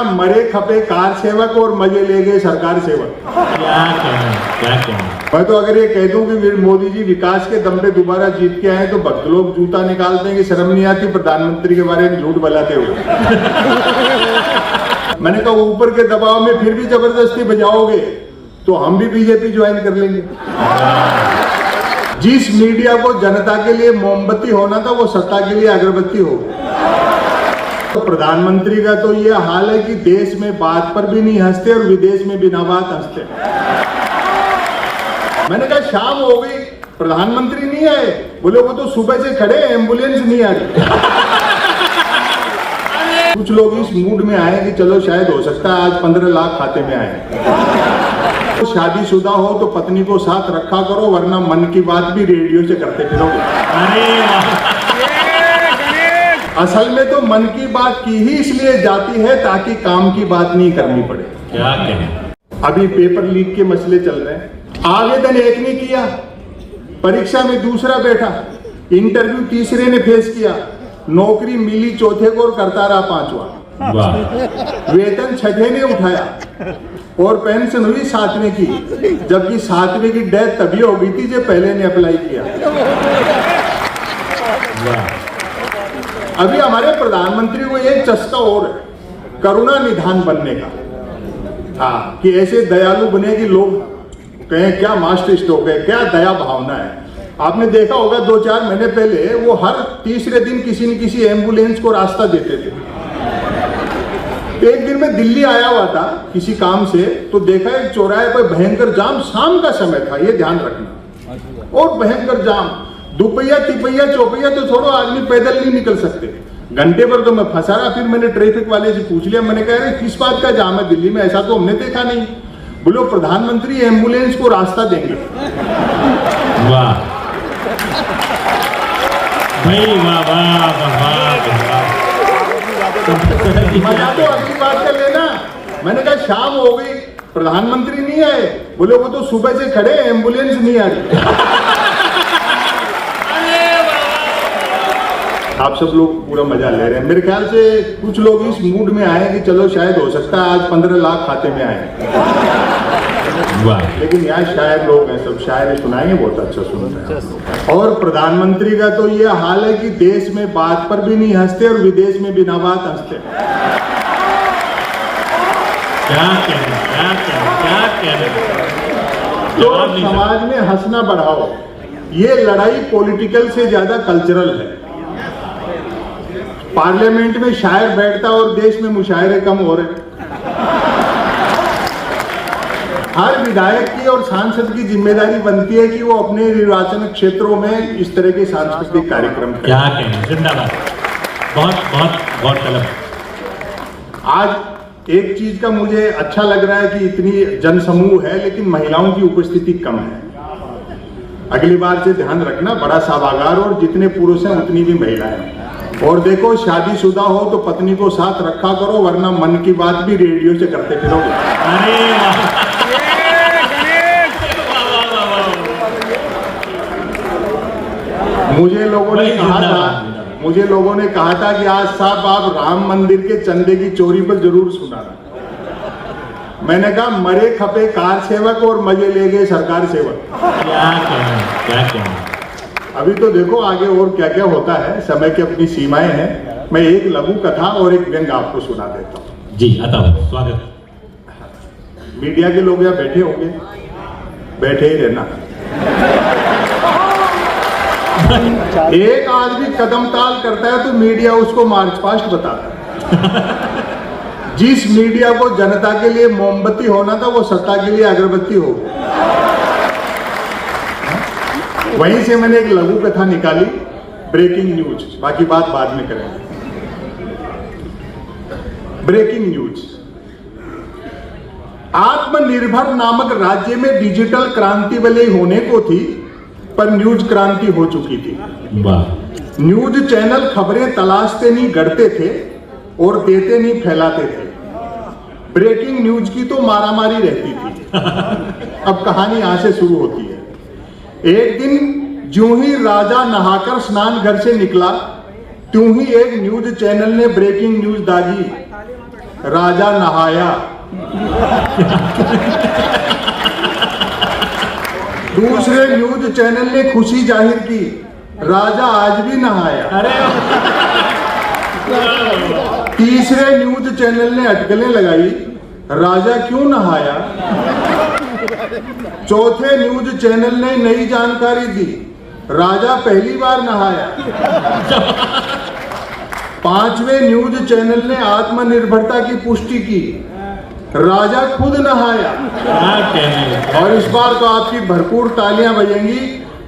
मरे खपे कार सेवक और मजे ले गए सरकार सेवक। क्या कहना। मैं तो अगर ये कह दूं कि मोदी जी विकास के दम पे दोबारा जीत के आए तो भक्त लोग जूता निकालते हैं कि शर्म नहीं आती प्रधानमंत्री के बारे में झूठ बलाते हुए। मैंने कहा ऊपर के दबाव में फिर भी जबरदस्ती बजाओगे तो हम भी बीजेपी ज्वाइन कर लेंगे। जिस मीडिया को जनता के लिए मोमबत्ती होना था वो सत्ता के लिए अगरबत्ती हो गई। तो प्रधानमंत्री का तो ये हाल है कि देश में बात पर भी नहीं हंसते और विदेश में बिना बात हंसते। मैंने कहा शाम हो गई प्रधानमंत्री नहीं आए, बोले वो तो सुबह से खड़े एम्बुलेंस नहीं आ रही। कुछ लोग इस मूड में आए कि चलो शायद हो सकता है आज 15 लाख खाते में आए। तो शादीशुदा हो तो पत्नी को साथ रखा करो वरना मन की बात भी रेडियो से करते फिरोगे। असल में तो मन की बात की ही इसलिए जाती है ताकि काम की बात नहीं करनी पड़े। क्या कहें। अभी पेपर लीक के मसले चल रहे हैं। आवेदन एक ने किया, परीक्षा में दूसरा बैठा, इंटरव्यू तीसरे ने फेस किया, नौकरी मिली चौथे को और करता रहा पांचवा, वेतन छठे ने उठाया और पेंशन हुई सातवें की, जबकि सातवें की डेथ तभी हो गई थी जब पहले ने अप्लाई किया। अभी हमारे प्रधानमंत्री को एक चस्का और है करुणा निधान बनने का। हाँ, कि ऐसे दयालु बने कि लोग कहें क्या मास्टर स्ट्रोक है, क्या दया भावना है। आपने देखा होगा 2-4 महीने पहले वो हर तीसरे दिन किसी न किसी एम्बुलेंस को रास्ता देते थे। एक दिन मैं दिल्ली आया हुआ था किसी काम से, तो देखा एक चौराहे पर भयंकर जाम, शाम का समय था ये ध्यान रखना, और भयंकर जाम, दुपहिया तिपहिया चौपहिया तो छोड़ो आदमी पैदल नहीं निकल सकते। घंटे पर तो मैं फंसा रहा। फिर मैंने ट्रैफिक वाले से पूछ लिया, मैंने कहा किस बात का जाम है दिल्ली में, ऐसा तो हमने देखा नहीं। बोलो प्रधानमंत्री एम्बुलेंस को रास्ता देंगे। वाह भाई वाह वाह वाह। मजा तो अगली बात कर लेना। मैंने कहा शाम हो गई प्रधानमंत्री नहीं आए, बोले वो तो सुबह से खड़े एम्बुलेंस नहीं आ रही। आप सब लोग पूरा मजा ले रहे हैं। मेरे ख्याल से कुछ लोग इस मूड में आए कि चलो शायद हो सकता है आज 15 लाख खाते में आए। लेकिन यहाँ शायर लोग हैं, सब शायरी सुनाएंगे, बहुत अच्छा सुन रहे हैं। और प्रधानमंत्री का तो ये हाल है कि देश में बात पर भी नहीं हंसते और विदेश में बिना बात हंसते। तो समाज में हंसना बढ़ाओ। ये लड़ाई पॉलिटिकल से ज्यादा कल्चरल है। पार्लियामेंट में शायर बैठता और देश में मुशायरे कम हो रहे। हर विधायक की और सांसद की जिम्मेदारी बनती है कि वो अपने निर्वाचन क्षेत्रों में इस तरह के सांस्कृतिक कार्यक्रम करें। क्या कहें, जिंदाबाद। बहुत बहुत बहुत तलब। आज एक चीज का मुझे अच्छा लग रहा है कि इतनी जनसमूह है लेकिन महिलाओं की उपस्थिति कम है। अगली बार से ध्यान रखना, बड़ा सभागार और जितने पुरुष हैं उतनी भी महिलाएं। और देखो शादीशुदा हो तो पत्नी को साथ रखा करो वरना मन की बात भी रेडियो से करते फिरोगे। मुझे लोगों ने कहा था कि आज साहब आप राम मंदिर के चंदे की चोरी पर जरूर सुनाना। मैंने कहा मरे खपे कार सेवक और मजे ले गए सरकार सेवक। क्या कहना। अभी तो देखो आगे और क्या क्या होता है, समय की अपनी सीमाएं हैं। मैं एक लघु कथा और एक व्यंग आपको सुना देता हूँ। जी अतः स्वागत। मीडिया के लोग यहाँ बैठे होंगे, बैठे ही रहना। एक आदमी कदम ताल करता है तो मीडिया उसको मार्च पास्ट बताता है। जिस मीडिया को जनता के लिए मोमबत्ती होना था वो सत्ता के लिए अगरबत्ती हो गई। वहीं से मैंने एक लघु कथा निकाली, ब्रेकिंग न्यूज। बाकी बात बाद में करेंगे। Breaking news. आत्मनिर्भर नामक राज्य में डिजिटल क्रांति भले होने को थी पर न्यूज क्रांति हो चुकी थी। न्यूज चैनल खबरें तलाशते नहीं गढ़ते थे और देते नहीं फैलाते थे। ब्रेकिंग न्यूज की तो मारामारी रहती थी। अब कहानी यहां से शुरू होती है। एक दिन ज्यों ही राजा नहाकर स्नान घर से निकला त्यों ही एक न्यूज चैनल ने ब्रेकिंग न्यूज दागी। राजा नहाया। दूसरे न्यूज चैनल ने खुशी जाहिर की, राजा आज भी नहाया। अरे तीसरे न्यूज चैनल ने अटकलें लगाई, राजा क्यों नहाया। चौथे न्यूज चैनल ने नई जानकारी दी, राजा पहली बार नहाया। पांचवें न्यूज चैनल ने आत्मनिर्भरता की पुष्टि की, राजा खुद नहाया। क्या कहने। और इस बार तो आपकी भरपूर तालियां बजेंगी।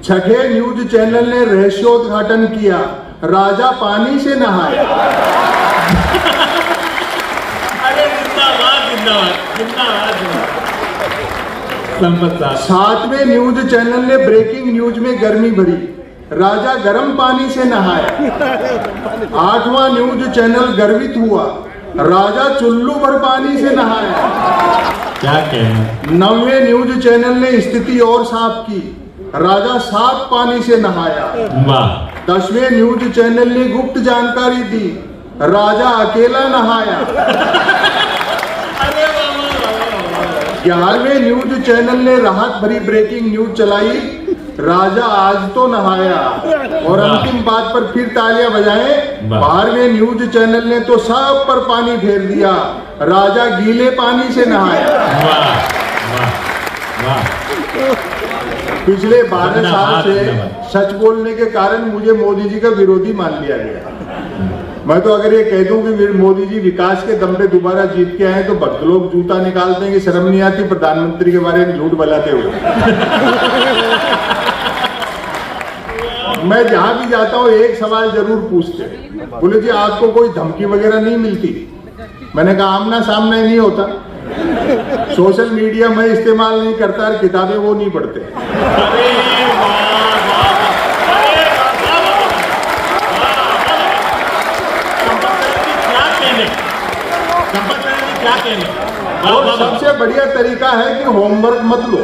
छठे न्यूज चैनल ने रहस्योद्घाटन किया, राजा पानी से नहाया। अरे जिंदाबाद जिंदाबाद जिंदाबाद। संपत साहब। सातवें न्यूज चैनल ने ब्रेकिंग न्यूज में गर्मी भरी, राजा गर्म पानी से नहाया। आठवां न्यूज चैनल गर्वित हुआ, राजा चुल्लू भर पानी से नहाया। क्या कहने। नौवें न्यूज चैनल ने स्थिति और साफ की, राजा साफ पानी से नहाया। वाह। 10वें न्यूज चैनल ने गुप्त जानकारी दी, राजा अकेला नहाया। 11वें न्यूज चैनल ने राहत भरी ब्रेकिंग न्यूज चलाई, राजा आज तो नहाया। और अंतिम बात पर फिर तालियां बजाएं। 12वें न्यूज चैनल ने तो सब पर पानी फेर दिया, राजा गीले पानी से नहाया। वाह वाह वाह। पिछले 12 साल से सच बोलने के कारण मुझे मोदी जी का विरोधी मान लिया गया। मैं तो अगर ये कह दूं कि मोदी जी विकास के दम पे दोबारा जीत के आए तो भक्त लोग जूता निकालते हैं कि शर्म नहीं आती प्रधानमंत्री के बारे में झूठ बोलाते हुए। मैं जहां भी जाता हूं एक सवाल जरूर पूछते, बोले जी आपको कोई धमकी वगैरह नहीं मिलती। मैंने कहा आमना सामना नहीं होता, सोशल मीडिया मैं इस्तेमाल नहीं करता और किताबें वो नहीं पढ़ते। और सबसे बढ़िया तरीका है कि होमवर्क मत लो।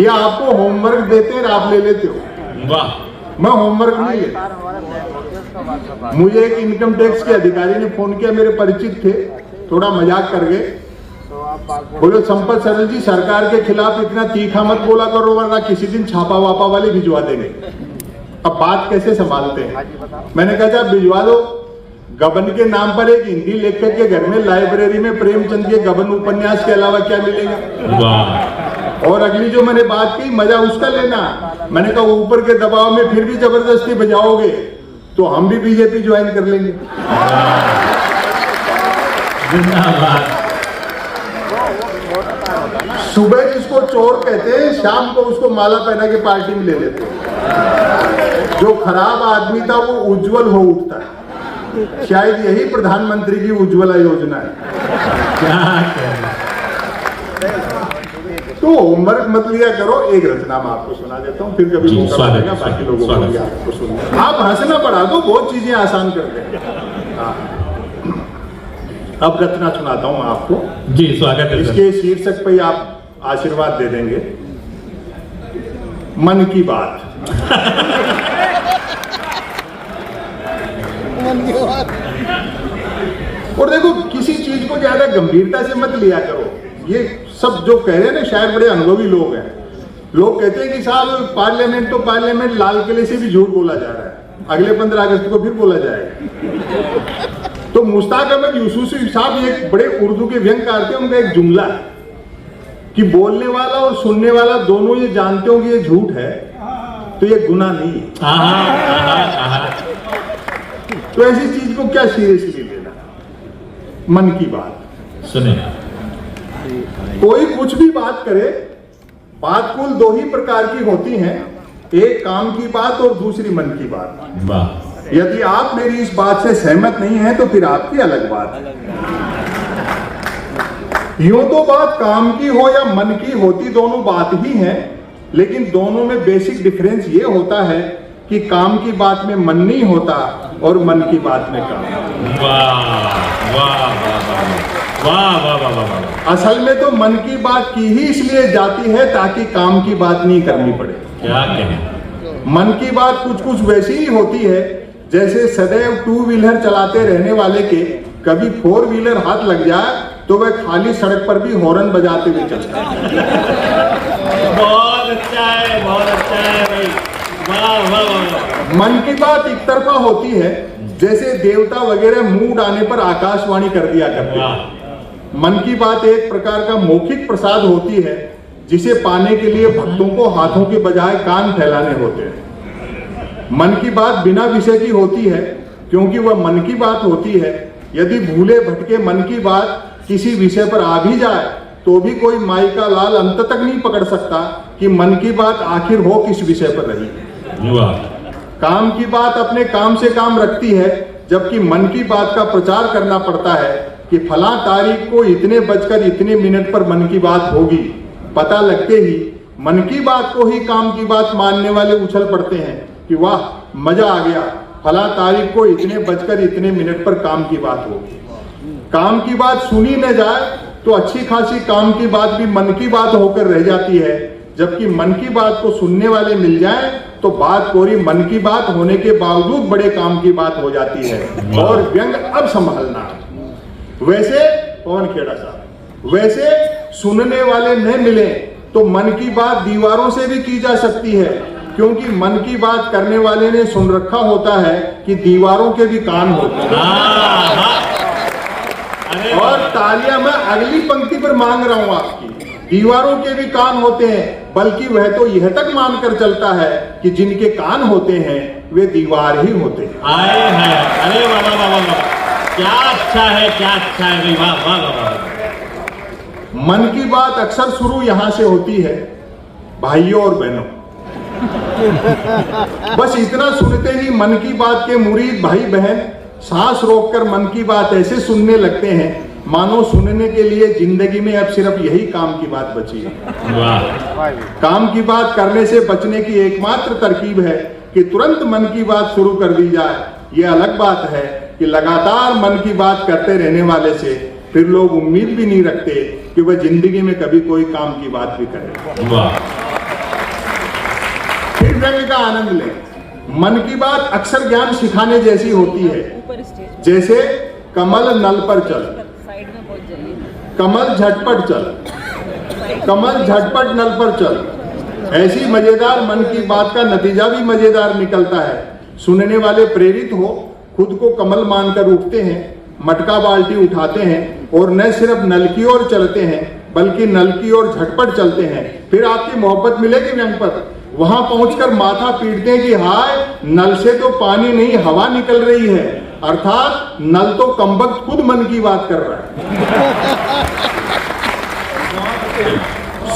ये आपको होमवर्क देते हैं आप ले लेते हो। वाह। मैं होमवर्क नहीं लेता। मुझे एक इनकम टैक्स के अधिकारी ने फोन किया, मेरे परिचित थे, थोड़ा मजाक कर गए, बोले संपत सरल जी सरकार के खिलाफ इतना तीखा मत बोला करो वरना किसी दिन छापा वापा वाले भिजवा देंगे। अब बात कैसे संभालते हैं। मैंने कहा आप भिजवा दो। गबन के नाम पर एक हिंदी लेखक के घर में लाइब्रेरी में प्रेमचंद के गबन उपन्यास के अलावा क्या मिलेगा। वाह। और अगली जो मैंने बात की मजा उसका लेना। मैंने कहा ऊपर के दबाव में फिर भी जबरदस्ती बजाओगे तो हम भी बीजेपी ज्वाइन कर लेंगे। सुबह जिसको चोर कहते हैं शाम को उसको माला पहना के पार्टी में ले लेते हैं। जो खराब आदमी था वो उज्जवल हो उठता है। शायद यही प्रधानमंत्री की उज्ज्वला योजना है। क्या तो होमवर्क मत लिया करो। एक रचना मैं आपको सुना देता हूँ, फिर कभी मौका मिलेगा बाकी लोगों को भी आपको सुनना। आप हंसना पड़ा दो, बहुत चीजें आसान करते हैं। अब रचना सुनाता हूँ मैं आपको। जी स्वागत है। इसके शीर्षक पे आप आशीर्वाद दे देंगे, मन की बात। और देखो किसी चीज को ज्यादा गंभीरता से मत लिया करो। ये सब जो कह रहे हैं ना शायद बड़े अनुभवी लोग हैं। लोग कहते हैं कि साहब पार्लियामेंट तो पार्लियामेंट, लाल किले से भी झूठ बोला जा रहा है, अगले 15 अगस्त को फिर बोला जाएगा। तो मुश्ताक अहमद यूसुफी साहब एक बड़े उर्दू के व्यंग्यकार थे। उनका एक जुमला है कि बोलने वाला और सुनने वाला दोनों ये जानते हो कि ये झूठ है तो ये गुनाह नहीं है। तो ऐसी चीज को क्या सीरियसली लेना। मन की बात सुने। कोई कुछ भी बात करे, बात कुल दो ही प्रकार की होती हैं, एक काम की बात और दूसरी मन की बात। वाह। यदि आप मेरी इस बात से सहमत नहीं हैं तो फिर आपकी अलग बात है। यूं तो बात काम की हो या मन की होती दोनों बात ही हैं, लेकिन दोनों में बेसिक डिफरेंस ये होता है कि काम की बात में मन नहीं होता और मन की बात में काम। वाह वाह वाह वाह वाह वाह वाह। असल में तो मन की बात की ही इसलिए जाती है ताकि काम की बात नहीं करनी पड़े। क्या कहें। मन की बात कुछ कुछ वैसी ही होती है जैसे सदैव टू व्हीलर चलाते रहने वाले के कभी 4 व्हीलर हाथ लग जाए तो वह खाली सड़क पर भी हॉर्न बजाते हुए चलता है। बहुत अच्छा है, बहुत अच्छा है भाई, वाह वाह वाह। मन की बात एक तरफा होती है, जैसे देवता वगैरह मुंह उड़ाने पर आकाशवाणी कर दिया करते हैं। मन की बात एक प्रकार का मौखिक प्रसाद होती है, जिसे पाने के लिए भक्तों को हाथों के बजाय कान फैलाने होते हैं। मन की बात बिना विषय की होती है, क्योंकि वह मन की बात होती है। यदि भूले भटके मन की बात किसी विषय पर आ भी जाए तो भी कोई माई का लाल अंत तक नहीं पकड़ सकता कि मन की बात आखिर हो किस विषय पर रही। वाह। काम की बात अपने काम से काम रखती है, जबकि मन की बात का प्रचार करना पड़ता है कि फला तारीख को इतने बजकर इतने मिनट पर मन की बात होगी। पता लगते ही मन की बात को ही काम की बात मानने वाले उछल पड़ते हैं कि वाह मजा आ गया, फला तारीख को इतने बजकर इतने मिनट पर काम की बात होगी। काम की बात सुनी न जाए तो अच्छी खासी काम की बात भी मन की बात होकर रह जाती है, जबकि मन की बात को सुनने वाले मिल जाएं तो बात कोरी मन की बात होने के बावजूद बड़े काम की बात हो जाती है और व्यंग अब संभालना। वैसे पवन खेड़ा साहब, वैसे सुनने वाले न मिले तो मन की बात दीवारों से भी की जा सकती है, क्योंकि मन की बात करने वाले ने सुन रखा होता है कि दीवारों के भी कान होते हैं। और तालियां मैं अगली पंक्ति पर मांग रहा हूं आपकी, दीवारों के भी कान होते हैं, बल्कि वह तो यह तक मानकर चलता है कि जिनके कान होते हैं वे दीवार ही होते हैं। आए हैं, अरे वाह वाह वाह वाह, क्या अच्छा है, क्या अच्छा है भाई, वाह वाह वाह वाह। मन की बात अक्सर शुरू यहां से होती है, भाइयों और बहनों। बस इतना सुनते ही मन की बात के मुरीद भाई बहन सांस रोककर मन की बात ऐसे सुनने लगते हैं मानो सुनने के लिए जिंदगी में अब सिर्फ यही काम की बात बची है। वाह। काम की बात करने से बचने की एकमात्र तरकीब है कि तुरंत मन की बात शुरू कर दी जाए। यह अलग बात है कि लगातार मन की बात करते रहने वाले से फिर लोग उम्मीद भी नहीं रखते कि वह जिंदगी में कभी कोई काम की बात भी करे। वाह। फिर व्यंग का आनंद ले। मन की बात अक्सर ज्ञान सिखाने जैसी होती है, जैसे कमल नल पर चल, कमल झटपट चल, कमल झटपट नल पर चल। ऐसी मजेदार मन की बात का नतीजा भी मजेदार निकलता है। सुनने वाले प्रेरित हो खुद को कमल मानकर उठते हैं, मटका बाल्टी उठाते हैं और न सिर्फ नल की ओर चलते हैं बल्कि नल की ओर झटपट चलते हैं। फिर आपकी मोहब्बत मिलेगी व्यंग पर। वहां पहुंचकर माथा पीटते हैं कि हाय नल से तो पानी नहीं हवा निकल रही है, अर्थात नल तो कमबख्त खुद मन की बात कर रहा है।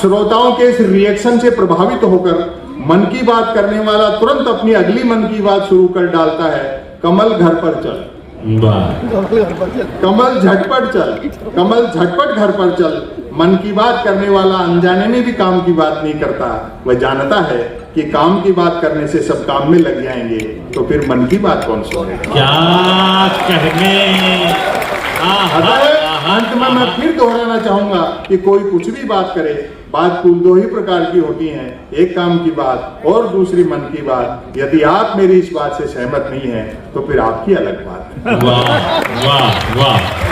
श्रोताओं के इस रिएक्शन से प्रभावित होकर मन की बात करने वाला तुरंत अपनी अगली मन की बात शुरू कर डालता है, कमल घर पर चल, कमल झटपट चल, कमल झटपट घर पर चल। मन की बात करने वाला अनजाने में भी काम की बात नहीं करता। वह जानता है कि काम की बात करने से सब काम में लग जाएंगे, तो फिर मन की बात कौन सुनेगा। क्या कहने। अंत में मैं फिर दोहराना चाहूंगा कि कोई कुछ भी बात करे, बात कुल दो ही प्रकार की होती हैं, एक काम की बात और दूसरी मन की बात। यदि आप मेरी इस बात से सहमत नहीं हैं तो फिर आपकी अलग बात है। वाह वाह वाह।